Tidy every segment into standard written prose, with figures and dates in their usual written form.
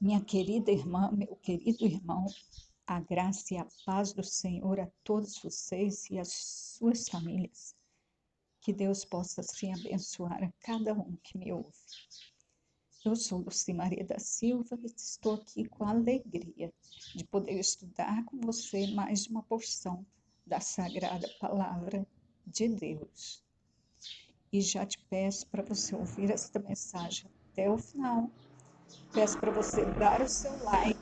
Minha querida irmã, meu querido irmão, a graça e a paz do Senhor a todos vocês e as suas famílias. Que Deus possa assim abençoar a cada um que me ouve. Eu sou Lucimaria da Silva e estou aqui com a alegria de poder estudar com você mais uma porção da Sagrada Palavra de Deus. E já te peço para você ouvir esta mensagem até o final. Peço para você dar o seu like,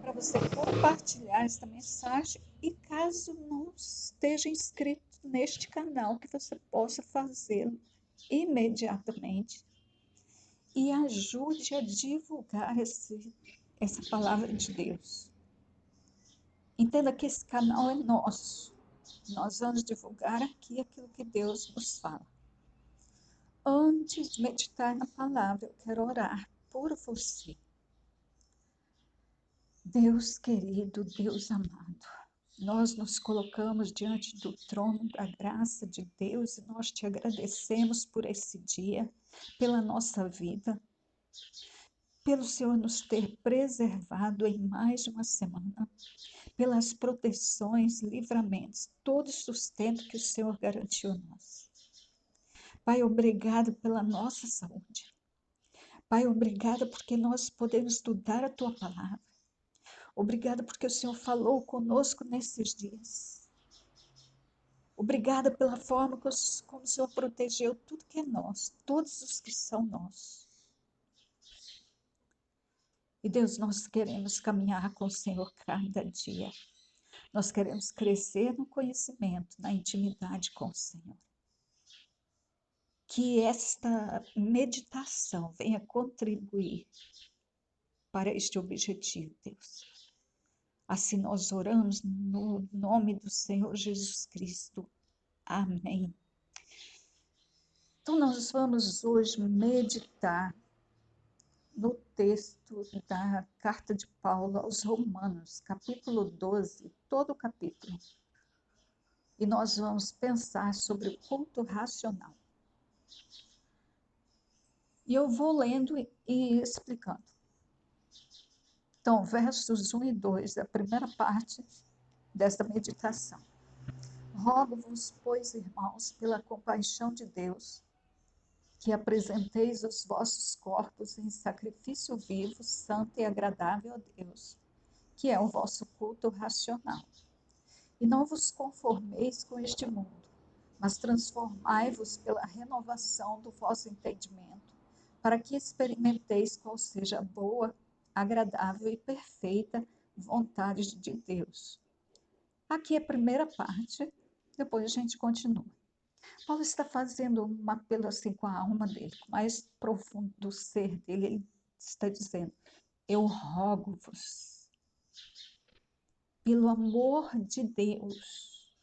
para você compartilhar esta mensagem e caso não esteja inscrito neste canal, que você possa fazê-lo imediatamente e ajude a divulgar essa palavra de Deus. Entenda que esse canal é nosso. Nós vamos divulgar aqui aquilo que Deus nos fala. Antes de meditar na palavra, eu quero orar por você. Deus querido, Deus amado, nós nos colocamos diante do trono da graça de Deus e nós te agradecemos por esse dia, pela nossa vida, pelo Senhor nos ter preservado em mais uma semana, pelas proteções, livramentos, todo o sustento que o Senhor garantiu a nós. Pai, obrigado pela nossa saúde. Pai, obrigada porque nós podemos estudar a Tua palavra. Obrigada porque o Senhor falou conosco nesses dias. Obrigada pela forma como o Senhor protegeu tudo que é nosso, todos os que são nossos. E Deus, nós queremos caminhar com o Senhor cada dia. Nós queremos crescer no conhecimento, na intimidade com o Senhor. Que esta meditação venha contribuir para este objetivo, Deus. Assim nós oramos no nome do Senhor Jesus Cristo. Amém. Então nós vamos hoje meditar no texto da carta de Paulo aos Romanos, capítulo 12, todo o capítulo. E nós vamos pensar sobre o culto racional. E eu vou lendo e explicando. Então, versos 1 e 2, a primeira parte desta meditação. Rogo-vos, pois, irmãos, pela compaixão de Deus, que apresenteis os vossos corpos em sacrifício vivo, santo e agradável a Deus, que é o vosso culto racional. E não vos conformeis com este mundo, mas transformai-vos pela renovação do vosso entendimento, para que experimenteis qual seja a boa, agradável e perfeita vontade de Deus. Aqui é a primeira parte, depois a gente continua. Paulo está fazendo um apelo assim com a alma dele, com o mais profundo do ser dele. Ele está dizendo: eu rogo-vos, pelo amor de Deus,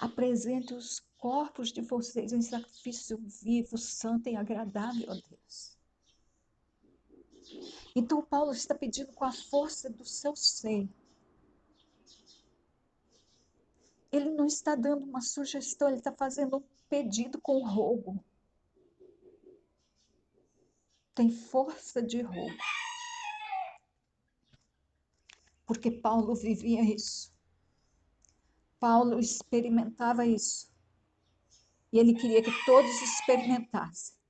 apresente os corpos de vocês em sacrifício vivo, santo e agradável a Deus. Então Paulo está pedindo com a força do seu ser. Ele não está dando uma sugestão, ele está fazendo um pedido com rogo. Tem força de rogo. Porque Paulo vivia isso. Paulo experimentava isso. E ele queria que todos experimentassem.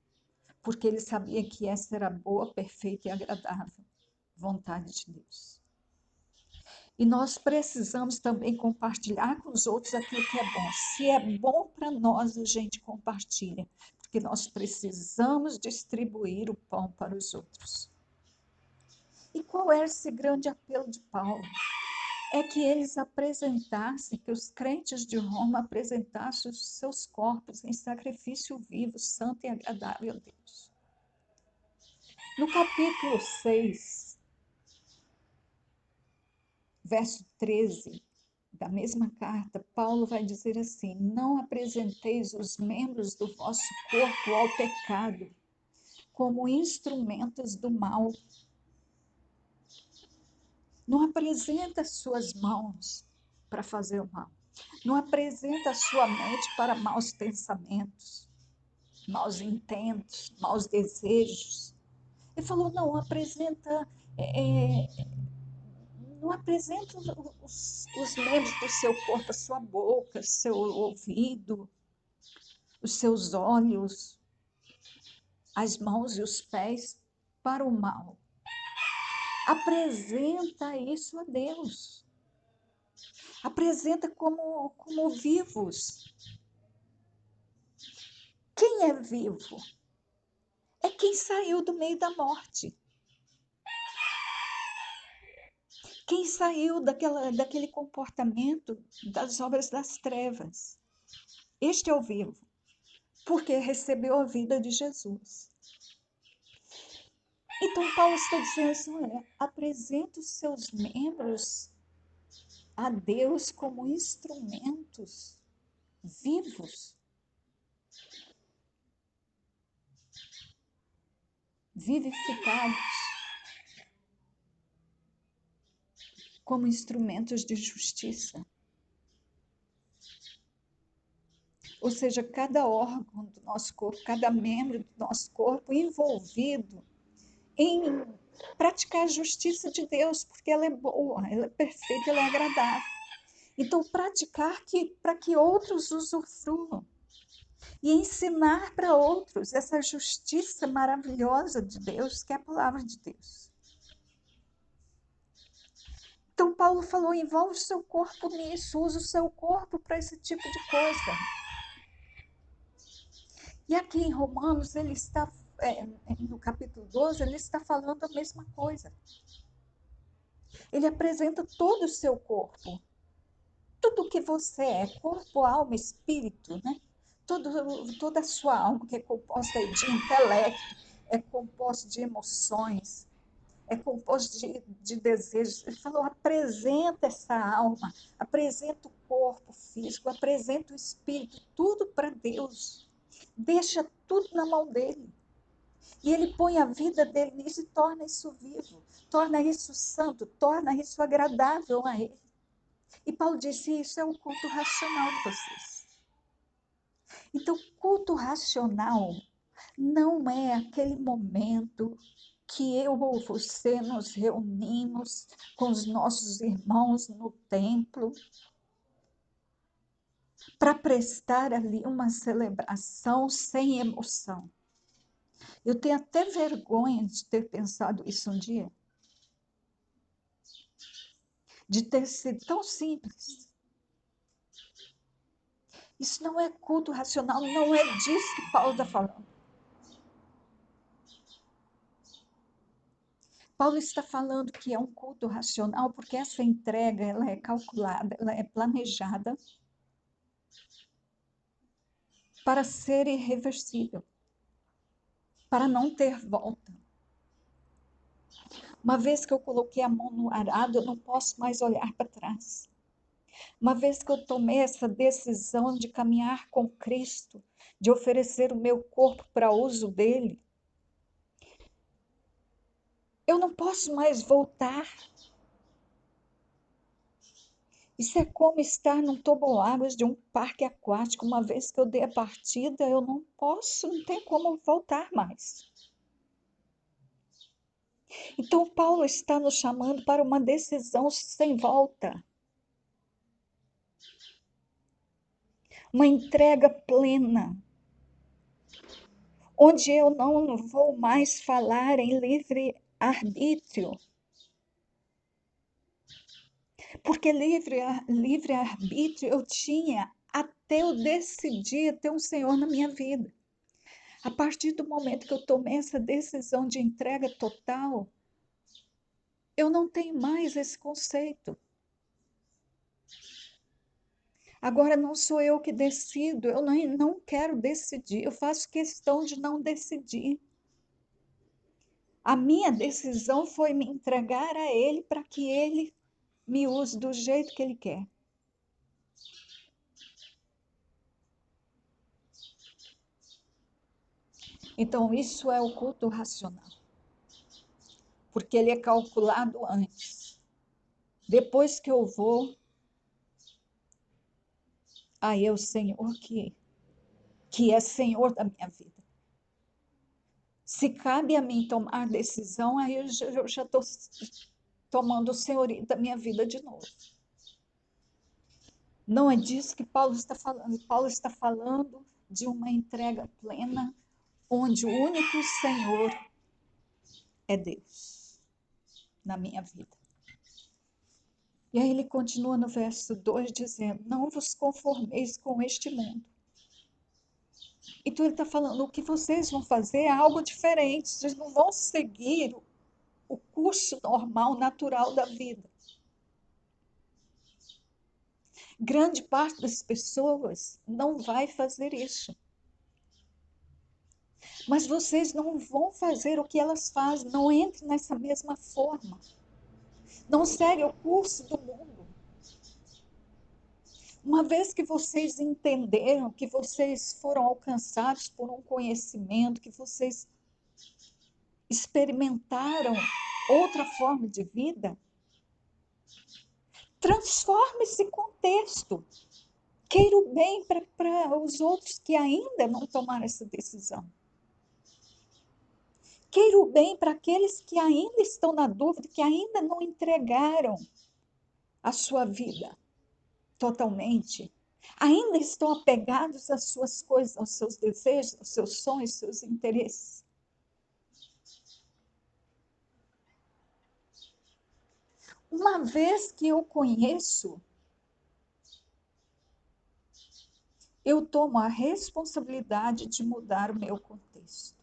Porque ele sabia que essa era a boa, perfeita e agradável vontade de Deus. E nós precisamos também compartilhar com os outros aquilo que é bom. Se é bom para nós, a gente compartilha. Porque nós precisamos distribuir o pão para os outros. E qual era esse grande apelo de Paulo? É que eles apresentassem, que os crentes de Roma apresentassem os seus corpos em sacrifício vivo, santo e agradável a Deus. No capítulo 6, verso 13, da mesma carta, Paulo vai dizer assim: não apresenteis os membros do vosso corpo ao pecado, como instrumentos do mal. Não apresenta suas mãos para fazer o mal. Não apresenta a sua mente para maus pensamentos, maus intentos, maus desejos. Ele falou, não apresenta, é, não apresenta os membros do seu corpo, a sua boca, seu ouvido, os seus olhos, as mãos e os pés para o mal. Apresenta isso a Deus. Apresenta como vivos. Quem é vivo? É quem saiu do meio da morte. Quem saiu daquele comportamento das obras das trevas. Este é o vivo, porque recebeu a vida de Jesus. Então, Paulo está dizendo assim, olha, apresenta os seus membros a Deus como instrumentos vivos, vivificados, como instrumentos de justiça. Ou seja, cada órgão do nosso corpo, cada membro do nosso corpo envolvido em praticar a justiça de Deus, porque ela é boa, ela é perfeita, ela é agradável. Então, praticar para que outros usufruam e ensinar para outros essa justiça maravilhosa de Deus, que é a palavra de Deus. Então, Paulo falou, envolve o seu corpo nisso, usa o seu corpo para esse tipo de coisa. E aqui em Romanos, ele está, no capítulo 12, ele está falando a mesma coisa. Ele apresenta todo o seu corpo. Tudo que você é, corpo, alma, espírito, né? Toda a sua alma, que é composta de intelecto, é composta de emoções, é composto de desejos. Ele falou, apresenta essa alma, apresenta o corpo físico, apresenta o espírito, tudo para Deus. Deixa tudo na mão dele. E ele põe a vida dele nisso e torna isso vivo, torna isso santo, torna isso agradável a ele. E Paulo disse, isso é o culto racional de vocês. Então, culto racional não é aquele momento que eu ou você nos reunimos com os nossos irmãos no templo para prestar ali uma celebração sem emoção. Eu tenho até vergonha de ter pensado isso um dia, de ter sido tão simples. Isso não é culto racional, não é disso que Paulo está falando. Paulo está falando que é um culto racional porque essa entrega ela é calculada, ela é planejada para ser irreversível, para não ter volta. Uma vez que eu coloquei a mão no arado, eu não posso mais olhar para trás. Uma vez que eu tomei essa decisão de caminhar com Cristo, de oferecer o meu corpo para uso dele, eu não posso mais voltar. Isso é como estar num toboáguas de um parque aquático. Uma vez que eu dei a partida, eu não posso, não tem como voltar mais. Então, Paulo está nos chamando para uma decisão sem volta. Uma entrega plena, onde eu não vou mais falar em livre-arbítrio. Porque livre-arbítrio eu tinha até eu decidir ter um Senhor na minha vida. A partir do momento que eu tomei essa decisão de entrega total, eu não tenho mais esse conceito. Agora não sou eu que decido, eu não quero decidir, eu faço questão de não decidir. A minha decisão foi me entregar a Ele para que Ele me use do jeito que Ele quer. Então, isso é o culto racional, porque ele é calculado antes. Depois que eu vou, aí é o Senhor que é Senhor da minha vida. Se cabe a mim tomar decisão, aí eu já estou tomando o senhorio da minha vida de novo. Não é disso que Paulo está falando. Paulo está falando de uma entrega plena, onde o único Senhor é Deus na minha vida. E aí ele continua no verso 2 dizendo: não vos conformeis com este mundo. Então ele está falando, o que vocês vão fazer é algo diferente. Vocês não vão seguir o curso normal, natural da vida. Grande parte das pessoas não vai fazer isso. Mas vocês não vão fazer o que elas fazem, não entrem nessa mesma forma. Não segue o curso do mundo. Uma vez que vocês entenderam, que vocês foram alcançados por um conhecimento, que vocês experimentaram outra forma de vida, transforme esse contexto. Queira o bem para os outros que ainda não tomaram essa decisão. Queira o bem para aqueles que ainda estão na dúvida, que ainda não entregaram a sua vida totalmente. Ainda estão apegados às suas coisas, aos seus desejos, aos seus sonhos, aos seus interesses. Uma vez que eu conheço, eu tomo a responsabilidade de mudar o meu contexto.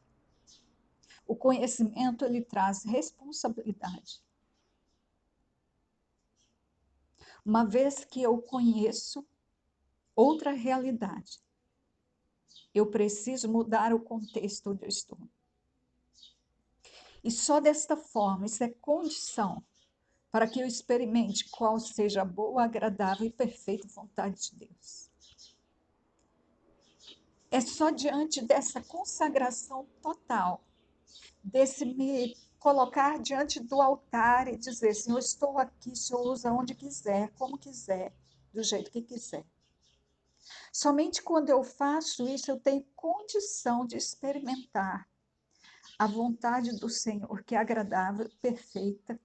O conhecimento, ele traz responsabilidade. Uma vez que eu conheço outra realidade, eu preciso mudar o contexto onde eu estou. E só desta forma, isso é condição para que eu experimente qual seja a boa, agradável e perfeita vontade de Deus. É só diante dessa consagração total, desse me colocar diante do altar e dizer, Senhor, eu estou aqui, Senhor, usa onde quiser, como quiser, do jeito que quiser. Somente quando eu faço isso, eu tenho condição de experimentar a vontade do Senhor, que é agradável, perfeita,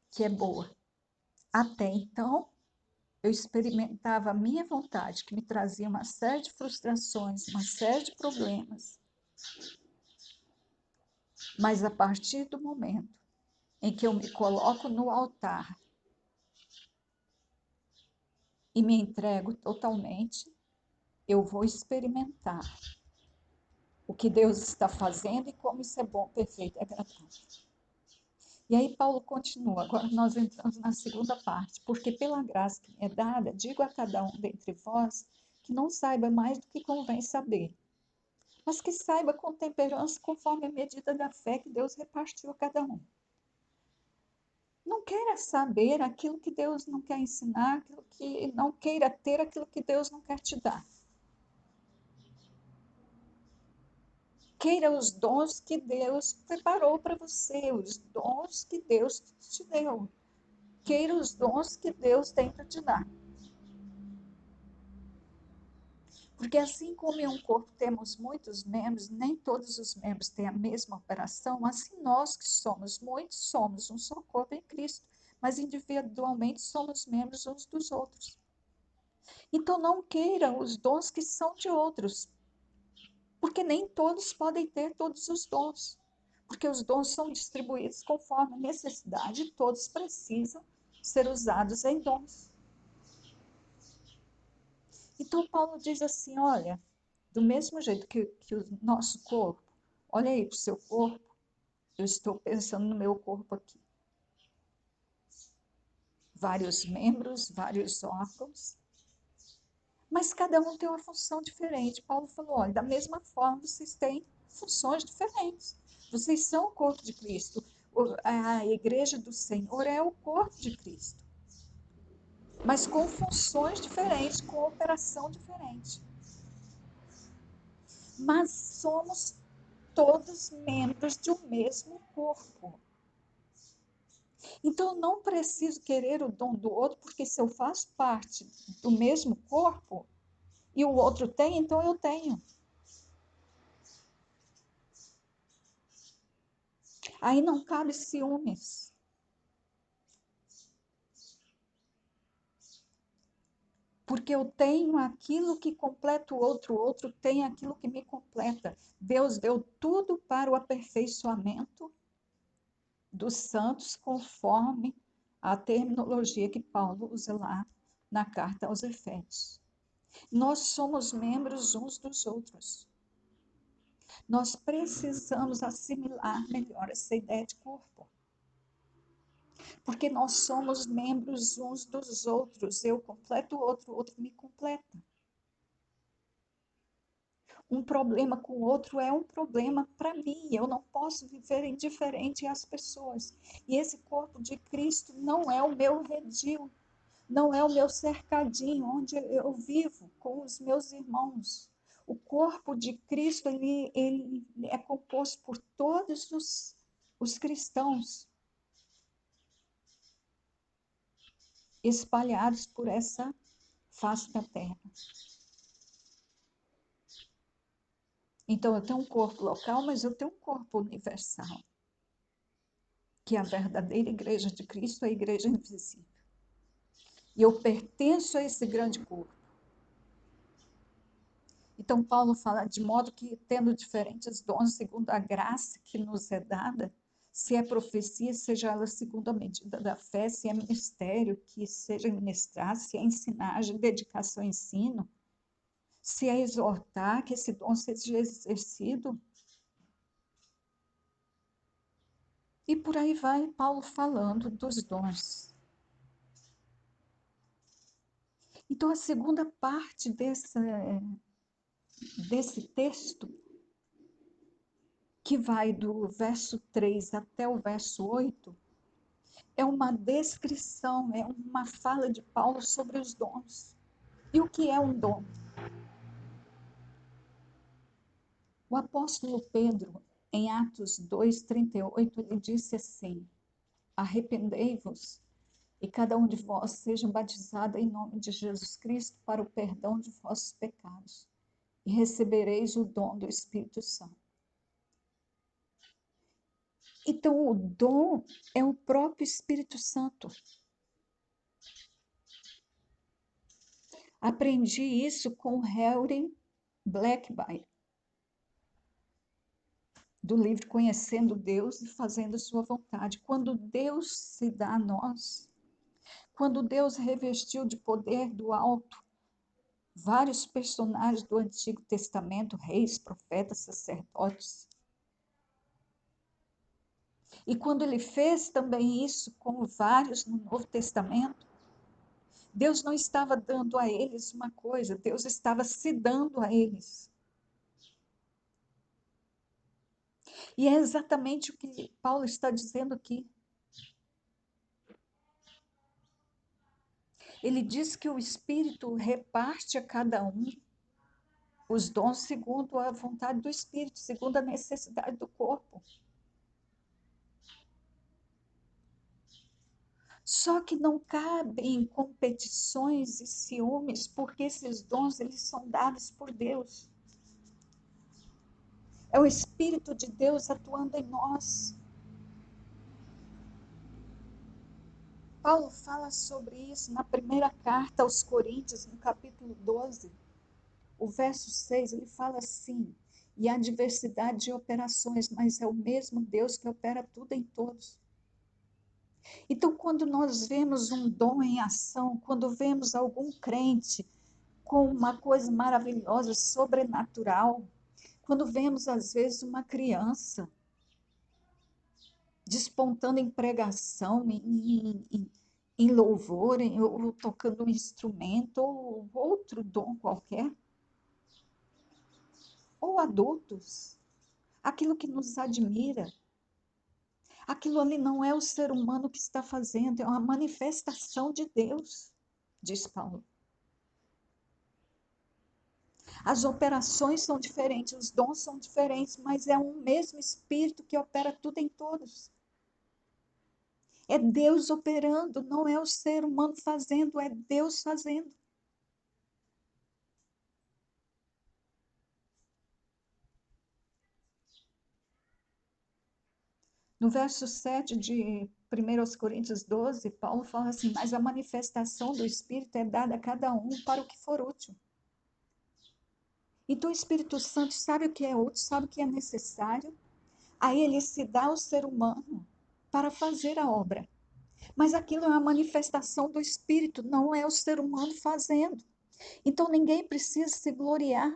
que é boa. Até então, eu experimentava a minha vontade, que me trazia uma série de frustrações, uma série de problemas. Mas a partir do momento em que eu me coloco no altar e me entrego totalmente, eu vou experimentar o que Deus está fazendo e como isso é bom, perfeito e agradável. E aí Paulo continua, agora nós entramos na segunda parte, porque pela graça que me é dada, digo a cada um dentre vós que não saiba mais do que convém saber, mas que saiba com temperança conforme a medida da fé que Deus repartiu a cada um. Não queira saber aquilo que Deus não quer ensinar, aquilo que não queira ter aquilo que Deus não quer te dar. Queira os dons que Deus preparou para você, os dons que Deus te deu. Queira os dons que Deus tem para te dar. Porque assim como em um corpo temos muitos membros, nem todos os membros têm a mesma operação, assim nós que somos muitos, somos um só corpo em Cristo, mas individualmente somos membros uns dos outros. Então não queira os dons que são de outros, porque nem todos podem ter todos os dons, porque os dons são distribuídos conforme a necessidade, todos precisam ser usados em dons. Então Paulo diz assim, olha, do mesmo jeito que o nosso corpo, olha aí para o seu corpo, eu estou pensando no meu corpo aqui. Vários membros, vários órgãos, mas cada um tem uma função diferente. Paulo falou, olha, da mesma forma vocês têm funções diferentes. Vocês são o corpo de Cristo. A igreja do Senhor é o corpo de Cristo. Mas com funções diferentes, com operação diferente. Mas somos todos membros de um mesmo corpo. Então, eu não preciso querer o dom do outro, porque se eu faço parte do mesmo corpo e o outro tem, então eu tenho. Aí não cabe ciúmes. Porque eu tenho aquilo que completa o outro tem aquilo que me completa. Deus deu tudo para o aperfeiçoamento dos santos, conforme a terminologia que Paulo usa lá na carta aos Efésios. Nós somos membros uns dos outros. Nós precisamos assimilar melhor essa ideia de corpo. Porque nós somos membros uns dos outros. Eu completo o outro me completa. Um problema com o outro é um problema para mim. Eu não posso viver indiferente às pessoas. E esse corpo de Cristo não é o meu redil, não é o meu cercadinho onde eu vivo com os meus irmãos. O corpo de Cristo ele é composto por todos os cristãos espalhados por essa face da terra. Então, eu tenho um corpo local, mas eu tenho um corpo universal, que é a verdadeira igreja de Cristo, a igreja invisível. E eu pertenço a esse grande corpo. Então, Paulo fala de modo que, tendo diferentes dons segundo a graça que nos é dada, se é profecia, seja ela segundo a medida da fé, se é ministério, que seja ministrar, se é ensinagem, dedicação ao ensino, se é exortar, que esse dom seja exercido. E por aí vai Paulo falando dos dons. Então, a segunda parte desse texto, que vai do verso 3 até o verso 8, é uma descrição, é uma fala de Paulo sobre os dons. E o que é um dom? O apóstolo Pedro, em Atos 2:38, ele disse assim: arrependei-vos e cada um de vós seja batizado em nome de Jesus Cristo para o perdão de vossos pecados, e recebereis o dom do Espírito Santo. Então, o dom é o próprio Espírito Santo. Aprendi isso com Henry Blackby, do livro Conhecendo Deus e Fazendo Sua Vontade. Quando Deus se dá a nós, quando Deus revestiu de poder do alto vários personagens do Antigo Testamento, reis, profetas, sacerdotes, e quando ele fez também isso com vários no Novo Testamento, Deus não estava dando a eles uma coisa, Deus estava se dando a eles. E é exatamente o que Paulo está dizendo aqui. Ele diz que o Espírito reparte a cada um os dons segundo a vontade do Espírito, segundo a necessidade do corpo. Só que não cabem competições e ciúmes, porque esses dons eles são dados por Deus. É o Espírito de Deus atuando em nós. Paulo fala sobre isso na primeira carta aos Coríntios, no capítulo 12, o verso 6, ele fala assim: e há diversidade de operações, mas é o mesmo Deus que opera tudo em todos. Então, quando nós vemos um dom em ação, quando vemos algum crente com uma coisa maravilhosa, sobrenatural, quando vemos, às vezes, uma criança despontando em pregação, em louvor, ou tocando um instrumento, ou outro dom qualquer, ou adultos, aquilo que nos admira, aquilo ali não é o ser humano que está fazendo, é uma manifestação de Deus, diz Paulo. As operações são diferentes, os dons são diferentes, mas é um mesmo Espírito que opera tudo em todos. É Deus operando, não é o ser humano fazendo, é Deus fazendo. No verso 7 de 1 Coríntios 12, Paulo fala assim: mas a manifestação do Espírito é dada a cada um para o que for útil. Então o Espírito Santo sabe o que é útil, sabe o que é necessário, aí ele se dá ao ser humano para fazer a obra. Mas aquilo é uma manifestação do Espírito, não é o ser humano fazendo. Então ninguém precisa se gloriar.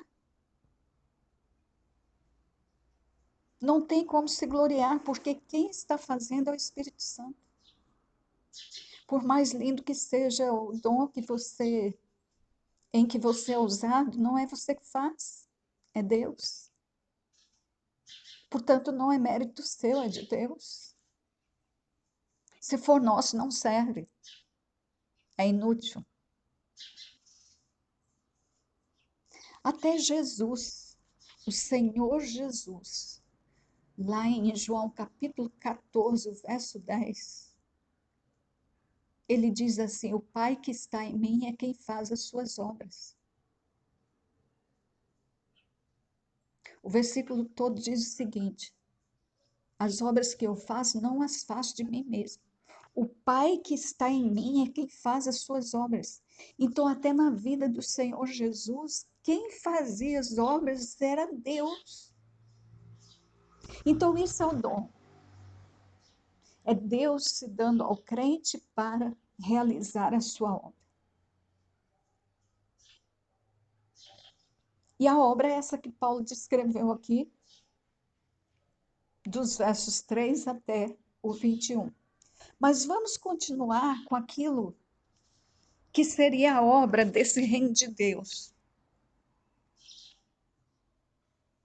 Não tem como se gloriar, porque quem está fazendo é o Espírito Santo. Por mais lindo que seja o dom em que você é usado, não é você que faz, é Deus. Portanto, não é mérito seu, é de Deus. Se for nosso, não serve, é inútil. Até Jesus, o Senhor Jesus, lá em João capítulo 14, verso 10, ele diz assim: o Pai que está em mim é quem faz as suas obras. O versículo todo diz o seguinte: as obras que eu faço, não as faço de mim mesmo. O Pai que está em mim é quem faz as suas obras. Então, até na vida do Senhor Jesus, quem fazia as obras era Deus. Então, isso é o dom. É Deus se dando ao crente para realizar a sua obra. E a obra é essa que Paulo descreveu aqui, dos versos 3 até o 21. Mas vamos continuar com aquilo que seria a obra desse reino de Deus,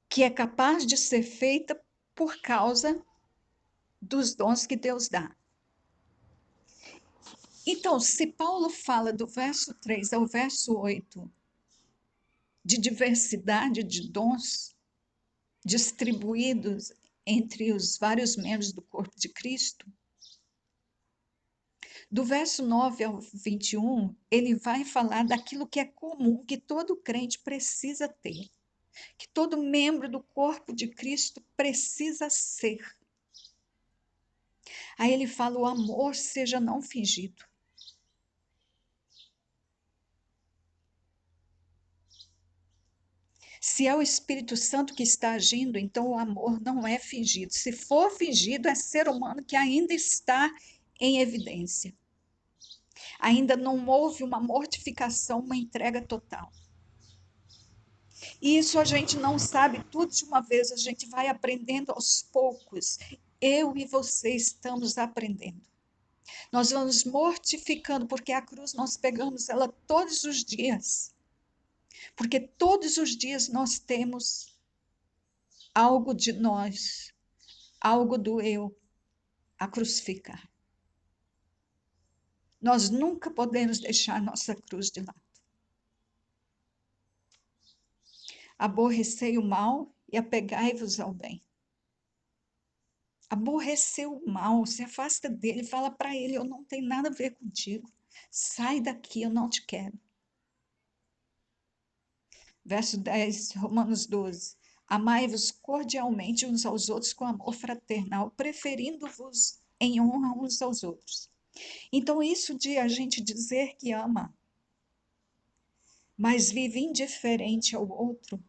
que é capaz de ser feita por causa dos dons que Deus dá. Então, se Paulo fala do verso 3 ao verso 8 de diversidade de dons distribuídos entre os vários membros do corpo de Cristo, do verso 9 ao 21, ele vai falar daquilo que é comum, que todo crente precisa ter, que todo membro do corpo de Cristo precisa ser. Aí ele fala: o amor seja não fingido. Se é o Espírito Santo que está agindo, então o amor não é fingido. Se for fingido, é ser humano que ainda está em evidência. Ainda não houve uma mortificação, uma entrega total. E isso a gente não sabe tudo de uma vez, a gente vai aprendendo aos poucos. Eu e você estamos aprendendo. Nós vamos mortificando, porque a cruz nós pegamos ela todos os dias. Porque todos os dias nós temos algo de nós, algo do eu a crucificar. Nós nunca podemos deixar nossa cruz de lado. Aborrecei o mal e apegai-vos ao bem. Aborreceu o mal, se afasta dele, fala para ele: eu não tenho nada a ver contigo. Sai daqui, eu não te quero. Verso 10, Romanos 12. Amai-vos cordialmente uns aos outros com amor fraternal, preferindo-vos em honra uns aos outros. Então, isso de a gente dizer que ama, mas vive indiferente ao outro,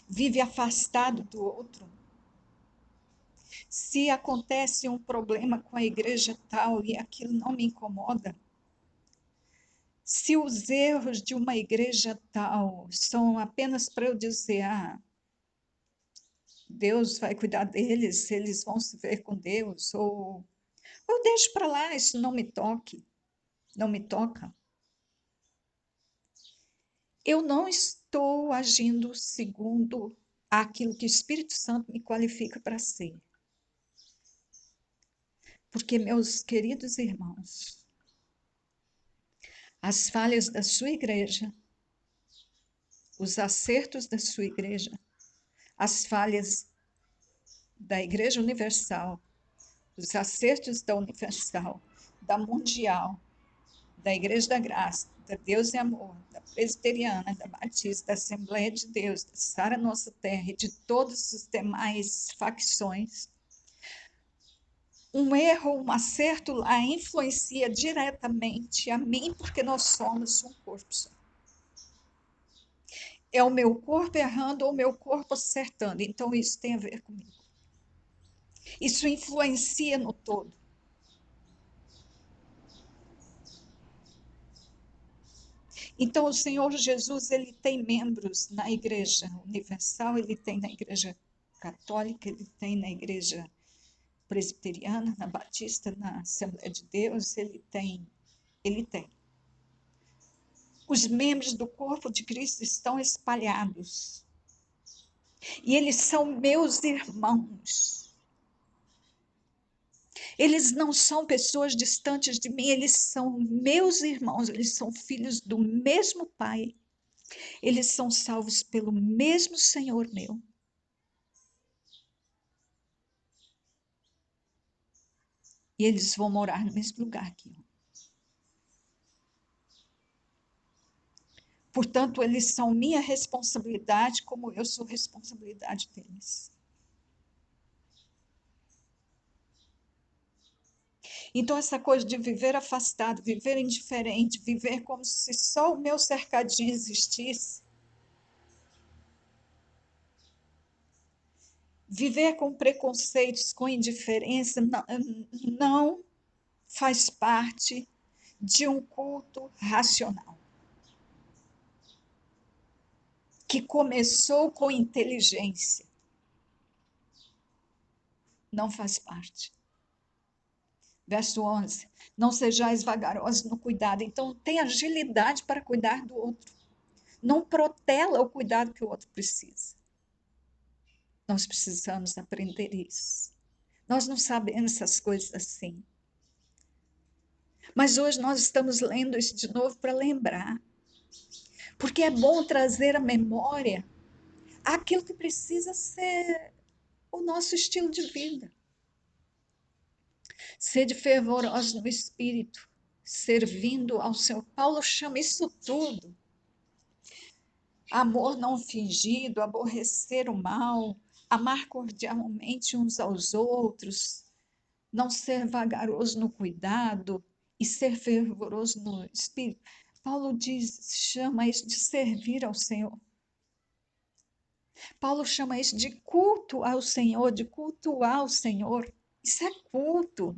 vive afastado do outro. Se acontece um problema com a igreja tal e aquilo não me incomoda, se os erros de uma igreja tal são apenas para eu dizer: Deus vai cuidar deles, eles vão se ver com Deus, ou eu deixo para lá, isso não me toque, não me toca. Eu não estou agindo segundo aquilo que o Espírito Santo me qualifica para ser. Porque, meus queridos irmãos, as falhas da sua igreja, os acertos da sua igreja, as falhas da Igreja Universal, os acertos da Universal, da Mundial, da Igreja da Graça, da Deus e Amor, da Presbiteriana, da Batista, da Assembleia de Deus, da Sara Nossa Terra e de todas as demais facções, Um erro, um acerto lá influencia diretamente a mim, porque nós somos um corpo só. É o meu corpo errando ou o meu corpo acertando. Então, isso tem a ver comigo. Isso influencia no todo. Então, o Senhor Jesus, ele tem membros na Igreja Universal, ele tem na Igreja Católica, ele tem na Igreja Presbiteriana, na Batista, na Assembleia de Deus, ele tem. Os membros do corpo de Cristo estão espalhados. E eles são meus irmãos. Eles não são pessoas distantes de mim, eles são meus irmãos, eles são filhos do mesmo Pai. Eles são salvos pelo mesmo Senhor meu. E eles vão morar no mesmo lugar que eu. Portanto, eles são minha responsabilidade, como eu sou responsabilidade deles. Então, essa coisa de viver afastado, viver indiferente, viver como se só o meu cercadinho existisse, viver com preconceitos, com indiferença, não faz parte de um culto racional, que começou com inteligência. Não faz parte. Verso 11, não sejais vagarosos no cuidado. Então, tem agilidade para cuidar do outro. Não protela o cuidado que o outro precisa. Nós precisamos aprender isso. Nós não sabemos essas coisas assim. Mas hoje nós estamos lendo isso de novo para lembrar. Porque é bom trazer à memória aquilo que precisa ser o nosso estilo de vida. Sede fervorosos no espírito, servindo ao Senhor. Paulo chama isso tudo. Amor não fingido, aborrecer o mal, amar cordialmente uns aos outros, não ser vagaroso no cuidado e ser fervoroso no espírito. Paulo chama isso de servir ao Senhor. Paulo chama isso de culto ao Senhor, de cultuar o Senhor. Isso é culto,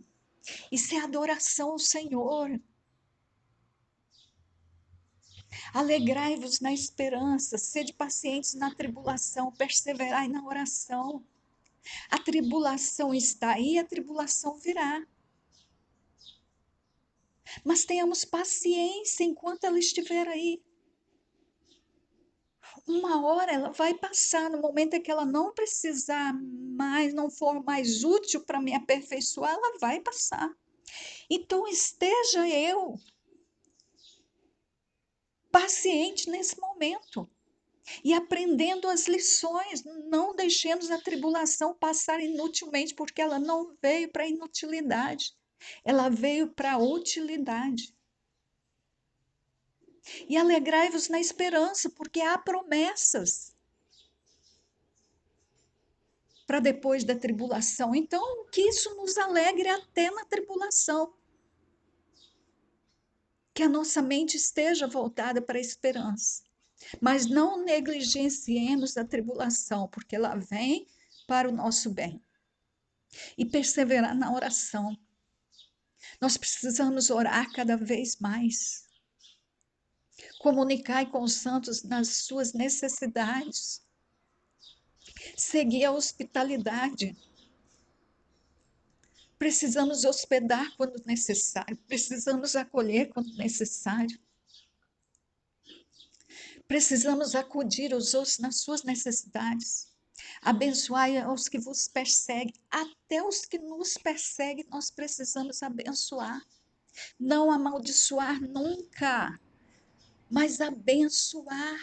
isso é adoração ao Senhor. Alegrai-vos na esperança, sede pacientes na tribulação, perseverai na oração. A tribulação está aí, a tribulação virá. Mas tenhamos paciência enquanto ela estiver aí. Uma hora ela vai passar, no momento em que ela não precisar mais, não for mais útil para me aperfeiçoar, ela vai passar. Então esteja eu paciente nesse momento e aprendendo as lições, não deixemos a tribulação passar inutilmente, porque ela não veio para inutilidade, ela veio para utilidade. E alegrai-vos na esperança, porque há promessas para depois da tribulação. Então, que isso nos alegre até na tribulação. Que a nossa mente esteja voltada para a esperança. Mas não negligenciemos a tribulação, porque ela vem para o nosso bem. E perseverar na oração. Nós precisamos orar cada vez mais. Comunicar com os santos nas suas necessidades. Seguir a hospitalidade. Precisamos hospedar quando necessário. Precisamos acolher quando necessário. Precisamos acudir aos outros nas suas necessidades. Abençoai aos que vos perseguem. Até os que nos perseguem, nós precisamos abençoar. Não amaldiçoar nunca, mas abençoar.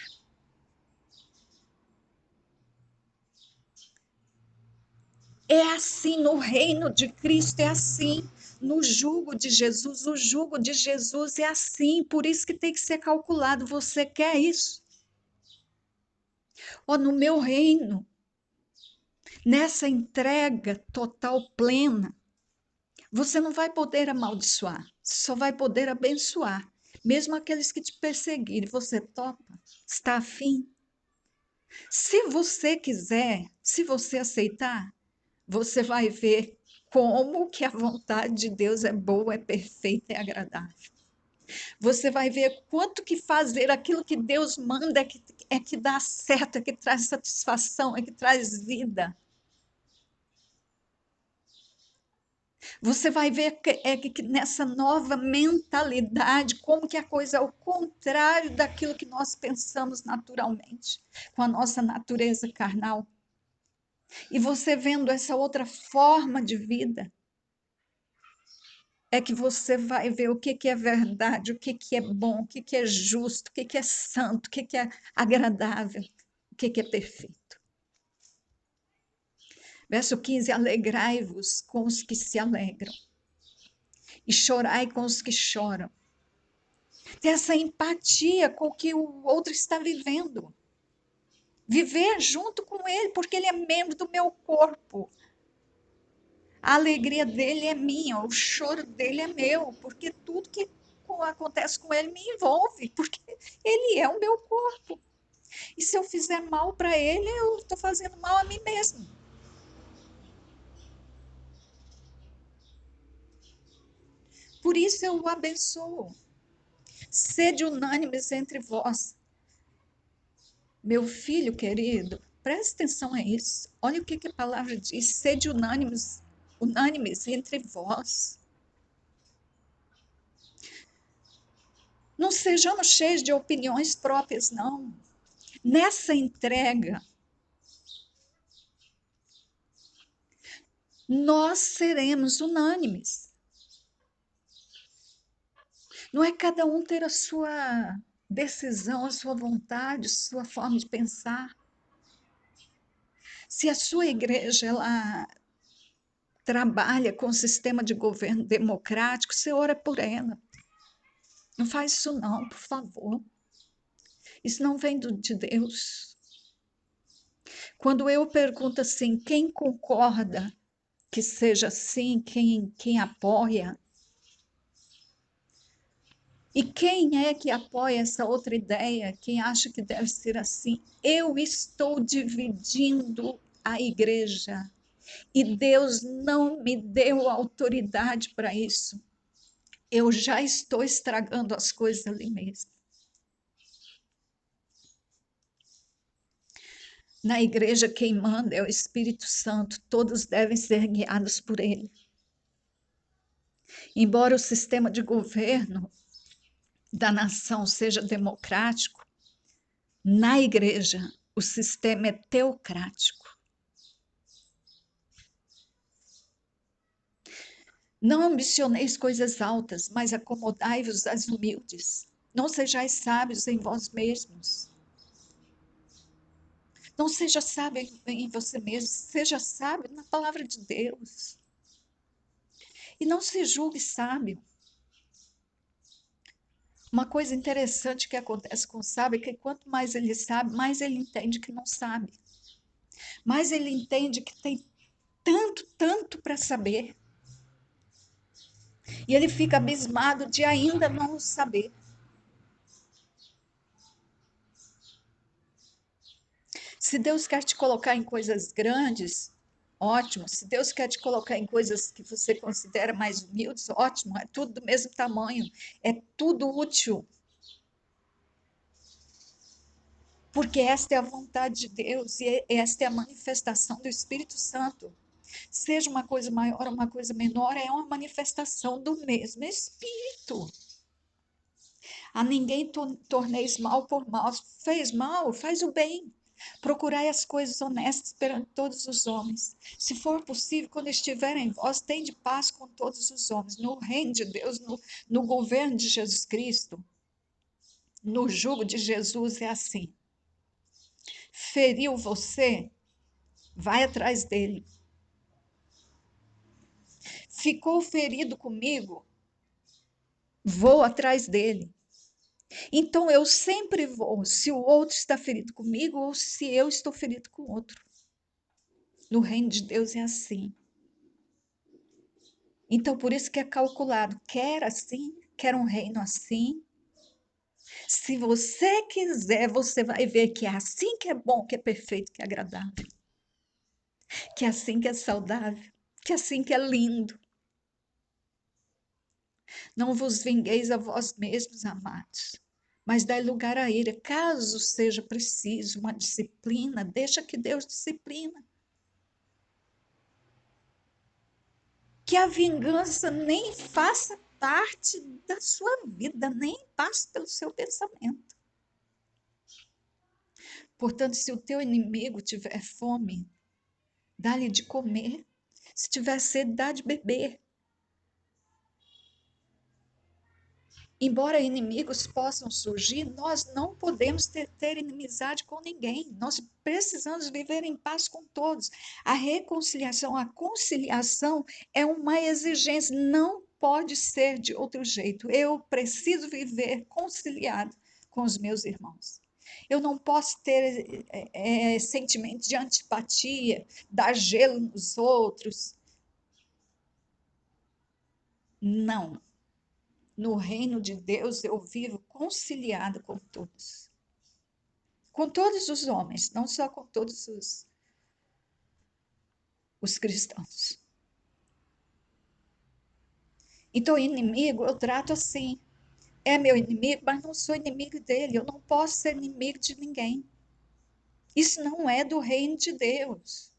É assim no reino de Cristo, é assim no jugo de Jesus. O jugo de Jesus é assim, por isso que tem que ser calculado. Você quer isso? Ó, no meu reino, nessa entrega total plena, Você não vai poder amaldiçoar, só vai poder abençoar. Mesmo aqueles que te perseguirem, você topa? Está afim? Se você quiser, se você aceitar, você vai ver como que a vontade de Deus é boa, é perfeita, é agradável. Você vai ver quanto que fazer aquilo que Deus manda é que dá certo, é que traz satisfação, é que traz vida. Você vai ver que nessa nova mentalidade, como que a coisa é o contrário daquilo que nós pensamos naturalmente, com a nossa natureza carnal. E você vendo essa outra forma de vida, é que você vai ver o que é verdade, o que é bom, o que é justo, o que é santo, o que é agradável, o que é perfeito. Verso 15: alegrai-vos com os que se alegram, e chorai com os que choram. Ter essa empatia com o que o outro está vivendo. Viver junto com ele, porque ele é membro do meu corpo. A alegria dele é minha, o choro dele é meu, porque tudo que acontece com ele me envolve, porque ele é o meu corpo. E se eu fizer mal para ele, eu estou fazendo mal a mim mesmo. Por isso eu o abençoo. Sede unânimes entre vós. Meu filho querido, preste atenção a isso. Olha o que a palavra diz: sede unânimes entre vós. Não sejamos cheios de opiniões próprias, não. Nessa entrega, nós seremos unânimes. Não é cada um ter a sua decisão, a sua vontade, a sua forma de pensar. Se a sua igreja ela trabalha com o sistema de governo democrático, você ora por ela. Não faz isso não, por favor. Isso não vem de Deus. Quando eu pergunto assim, quem concorda que seja assim, quem apoia, e quem é que apoia essa outra ideia, quem acha que deve ser assim, eu estou dividindo a igreja. E Deus não me deu autoridade para isso. Eu já estou estragando as coisas ali mesmo. Na igreja, quem manda é o Espírito Santo, todos devem ser guiados por ele. Embora o sistema de governo da nação seja democrático, na igreja o sistema é teocrático. Não ambicioneis coisas altas, mas acomodai-vos às humildes. Não sejais sábios em vós mesmos. Não seja sábio em você mesmo, seja sábio na palavra de Deus. E não se julgue sábio. Uma coisa interessante que acontece com o sábio é que quanto mais ele sabe, mais ele entende que não sabe. Mais ele entende que tem tanto para saber. E ele fica abismado de ainda não saber. Se Deus quer te colocar em coisas grandes, ótimo. Se Deus quer te colocar em coisas que você considera mais humildes, ótimo. É tudo do mesmo tamanho. É tudo útil. Porque esta é a vontade de Deus e esta é a manifestação do Espírito Santo. Seja uma coisa maior ou uma coisa menor, é uma manifestação do mesmo Espírito. A ninguém torneis mal por mal. Fez mal, faz o bem. Procurai as coisas honestas perante todos os homens. Se for possível, quando estiverem em vós, tende paz com todos os homens. No reino de Deus, no governo de Jesus Cristo, no jugo de Jesus, é assim. Feriu você? Vai atrás dele. Ficou ferido comigo? Vou atrás dele. Então eu sempre vou, se o outro está ferido comigo ou se eu estou ferido com o outro. No reino de Deus é assim. Então, por isso que é calculado. Quer assim? Quer um reino assim? Se você quiser, você vai ver que é assim que é bom, que é perfeito, que é agradável, que é assim que é saudável, que é assim que é lindo. Não vos vingueis a vós mesmos, amados, mas dai lugar à ira. Caso seja preciso uma disciplina, deixa que Deus disciplina. Que a vingança nem faça parte da sua vida, nem passe pelo seu pensamento. Portanto, se o teu inimigo tiver fome, dá-lhe de comer. Se tiver sede, dá de beber. Embora inimigos possam surgir, nós não podemos ter inimizade com ninguém. Nós precisamos viver em paz com todos. A reconciliação, a conciliação é uma exigência, não pode ser de outro jeito. Eu preciso viver conciliado com os meus irmãos. Eu não posso ter sentimento de antipatia, dar gelo nos outros. Não. No reino de Deus eu vivo conciliada com todos os homens, não só com todos os cristãos. Então, inimigo eu trato assim. É meu inimigo, mas não sou inimigo dele. Eu não posso ser inimigo de ninguém. Isso não é do reino de Deus.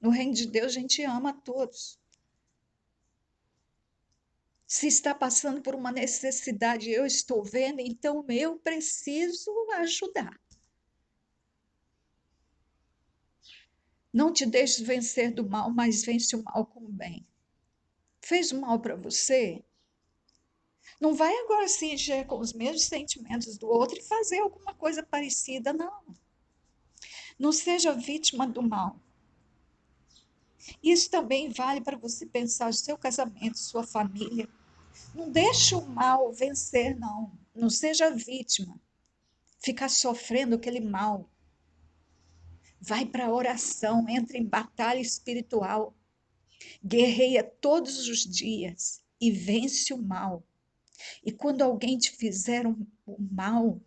No reino de Deus a gente ama a todos. Se está passando por uma necessidade, eu estou vendo, então eu preciso ajudar. Não te deixes vencer do mal, mas vence o mal com o bem. Fez mal para você? Não vai agora se encher com os mesmos sentimentos do outro e fazer alguma coisa parecida, não. Não seja vítima do mal. Isso também vale para você pensar o seu casamento, sua família. Não deixe o mal vencer, não. Não seja vítima. Ficar sofrendo aquele mal. Vai para a oração, entra em batalha espiritual. Guerreia todos os dias e vence o mal. E quando alguém te fizer um mal,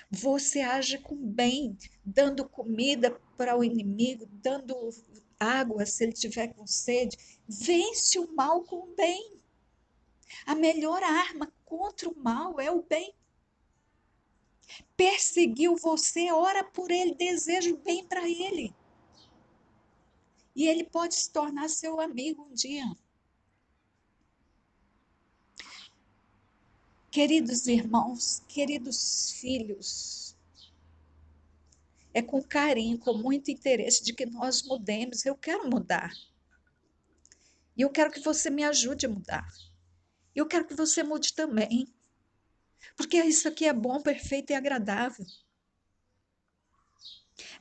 você age com bem, dando comida para o inimigo, dando água se ele tiver com sede. Vence o mal com o bem. A melhor arma contra o mal é o bem. Perseguiu você, ora por ele, deseja o bem para ele. E ele pode se tornar seu amigo um dia. Queridos irmãos, queridos filhos, é com carinho, com muito interesse de que nós mudemos. Eu quero mudar. E eu quero que você me ajude a mudar. Eu quero que você mude também. Porque isso aqui é bom, perfeito e agradável.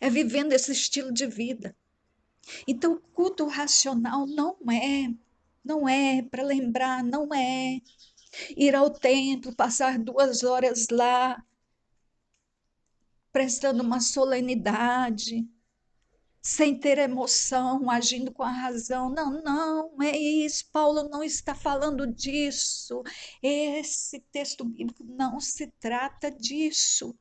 É vivendo esse estilo de vida. Então, o culto racional não é para lembrar, não é ir ao templo, passar 2 horas lá, prestando uma solenidade, sem ter emoção, agindo com a razão. Não, não é isso. Paulo não está falando disso. Esse texto bíblico não se trata disso.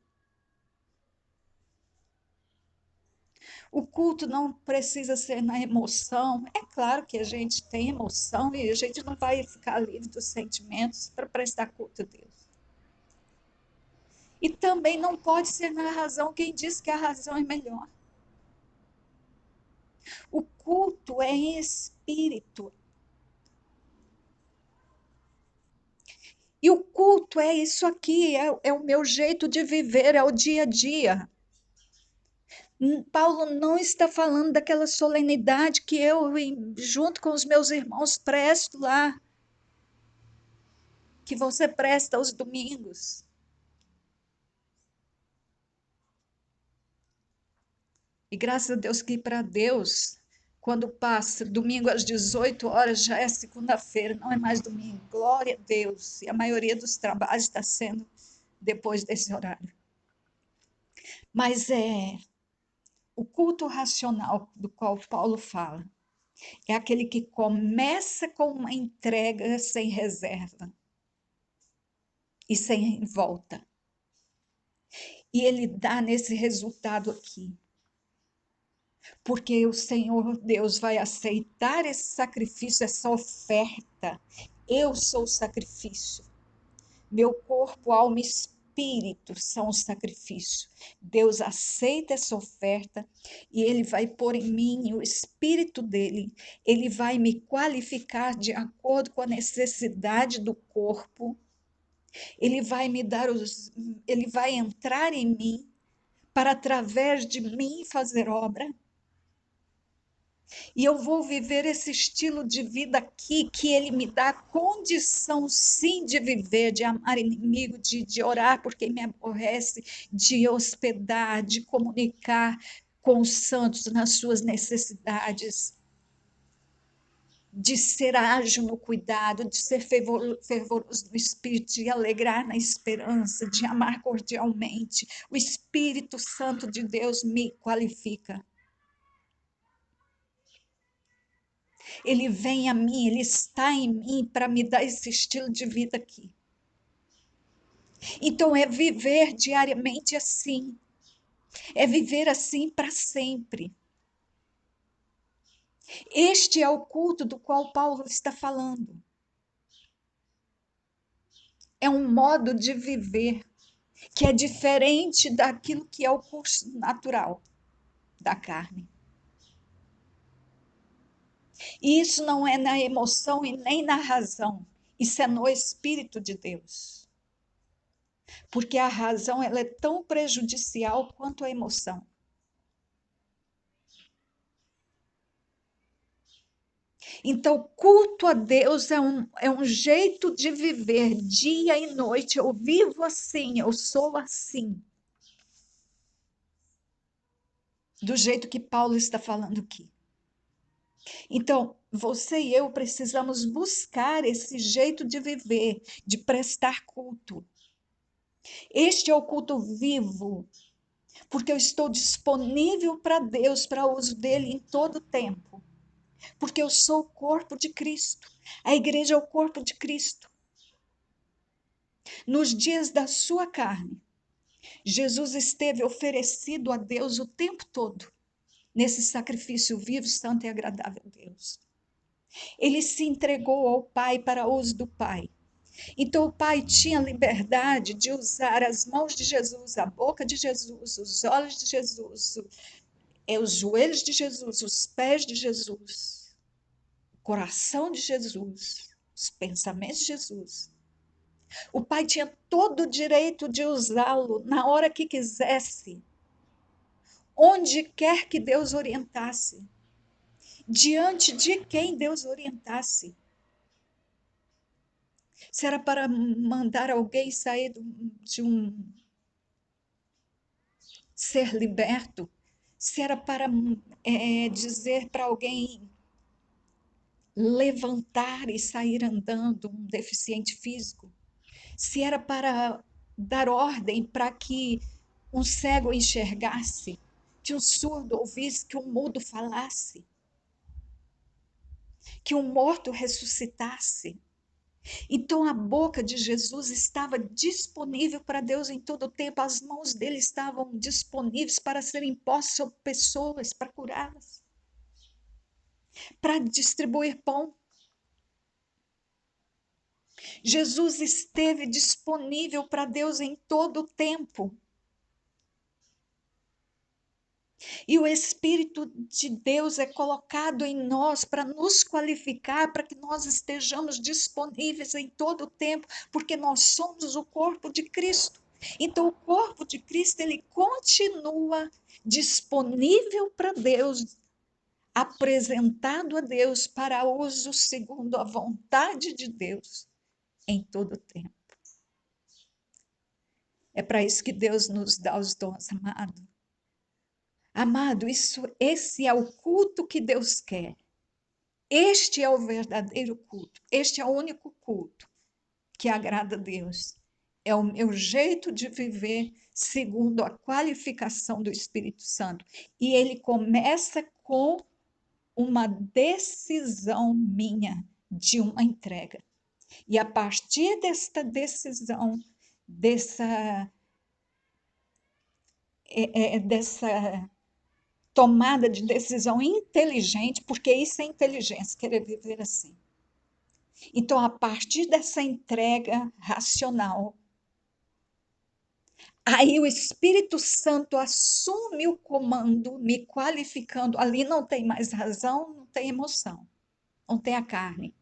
O culto não precisa ser na emoção. É claro que a gente tem emoção e a gente não vai ficar livre dos sentimentos para prestar culto a Deus. E também não pode ser na razão. Quem diz que a razão é melhor? O culto é em espírito. E o culto é isso aqui, é o meu jeito de viver, é o dia a dia. Paulo não está falando daquela solenidade que eu, junto com os meus irmãos, presto lá, que você presta aos domingos. E graças a Deus que para Deus, quando passa domingo às 18 horas, já é segunda-feira, não é mais domingo. Glória a Deus. E a maioria dos trabalhos está sendo depois desse horário. Mas o culto racional do qual Paulo fala É aquele que começa com uma entrega sem reserva e sem volta. E ele dá nesse resultado aqui. Porque o Senhor Deus vai aceitar esse sacrifício, essa oferta. Eu sou o sacrifício. Meu corpo, alma e espírito são o sacrifício. Deus aceita essa oferta e Ele vai pôr em mim o espírito dele. Ele vai me qualificar de acordo com a necessidade do corpo. Ele vai me dar Ele vai entrar em mim para através de mim fazer obra. E eu vou viver esse estilo de vida aqui, que ele me dá condição, sim, de viver, de amar inimigo, de orar por quem me aborrece, de hospedar, de comunicar com os santos nas suas necessidades, de ser ágil no cuidado, de ser fervoroso no espírito, de alegrar na esperança, de amar cordialmente. O Espírito Santo de Deus me qualifica. Ele vem a mim, ele está em mim para me dar esse estilo de vida aqui. Então é viver diariamente assim. É viver assim para sempre. Este é o culto do qual Paulo está falando. É um modo de viver que é diferente daquilo que é o curso natural da carne. E isso não é na emoção e nem na razão. Isso é no Espírito de Deus. Porque a razão ela é tão prejudicial quanto a emoção. Então, culto a Deus é um jeito de viver dia e noite. Eu vivo assim, eu sou assim. Do jeito que Paulo está falando aqui. Então, você e eu precisamos buscar esse jeito de viver, de prestar culto. Este é o culto vivo, porque eu estou disponível para Deus, para o uso dele em todo o tempo. Porque eu sou o corpo de Cristo. A igreja é o corpo de Cristo. Nos dias da sua carne, Jesus esteve oferecido a Deus o tempo todo, nesse sacrifício vivo, santo e agradável a Deus. Ele se entregou ao Pai para uso do Pai. Então o Pai tinha liberdade de usar as mãos de Jesus, a boca de Jesus, os olhos de Jesus, os joelhos de Jesus, os pés de Jesus, o coração de Jesus, os pensamentos de Jesus. O Pai tinha todo o direito de usá-lo na hora que quisesse, onde quer que Deus orientasse, diante de quem Deus orientasse. Se era para mandar alguém sair de um ser liberto, se era para dizer para alguém levantar e sair andando, um deficiente físico, se era para dar ordem para que um cego enxergasse, que um surdo ouvisse, que um mudo falasse, que um morto ressuscitasse. Então a boca de Jesus estava disponível para Deus em todo o tempo, as mãos dele estavam disponíveis para serem postas sobre pessoas, para curá-las, para distribuir pão. Jesus esteve disponível para Deus em todo o tempo. E o Espírito de Deus é colocado em nós para nos qualificar, para que nós estejamos disponíveis em todo o tempo, porque nós somos o corpo de Cristo. Então, o corpo de Cristo, ele continua disponível para Deus, apresentado a Deus para uso segundo a vontade de Deus em todo o tempo. É para isso que Deus nos dá os dons, amado. Amado, esse é o culto que Deus quer. Este é o verdadeiro culto. Este é o único culto que agrada a Deus. É o meu jeito de viver segundo a qualificação do Espírito Santo. E ele começa com uma decisão minha de uma entrega. E a partir desta decisão, dessa tomada de decisão inteligente, porque isso é inteligência, querer viver assim. Então, a partir dessa entrega racional, aí o Espírito Santo assume o comando, me qualificando. Ali não tem mais razão, não tem emoção, não tem a carne.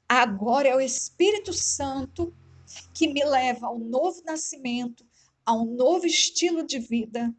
Agora é o Espírito Santo que me leva ao novo nascimento, a um novo estilo de vida,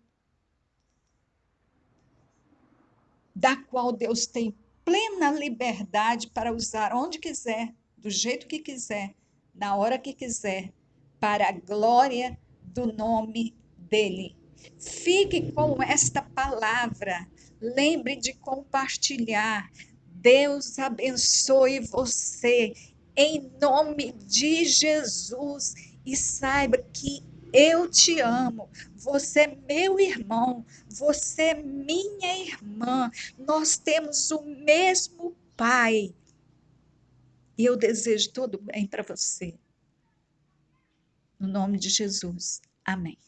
da qual Deus tem plena liberdade para usar onde quiser, do jeito que quiser, na hora que quiser, para a glória do nome dele. Fique com esta palavra, lembre de compartilhar. Deus abençoe você, em nome de Jesus, e saiba que eu te amo, você é meu irmão, você é minha irmã, nós temos o mesmo Pai. E eu desejo todo bem para você. No nome de Jesus. Amém.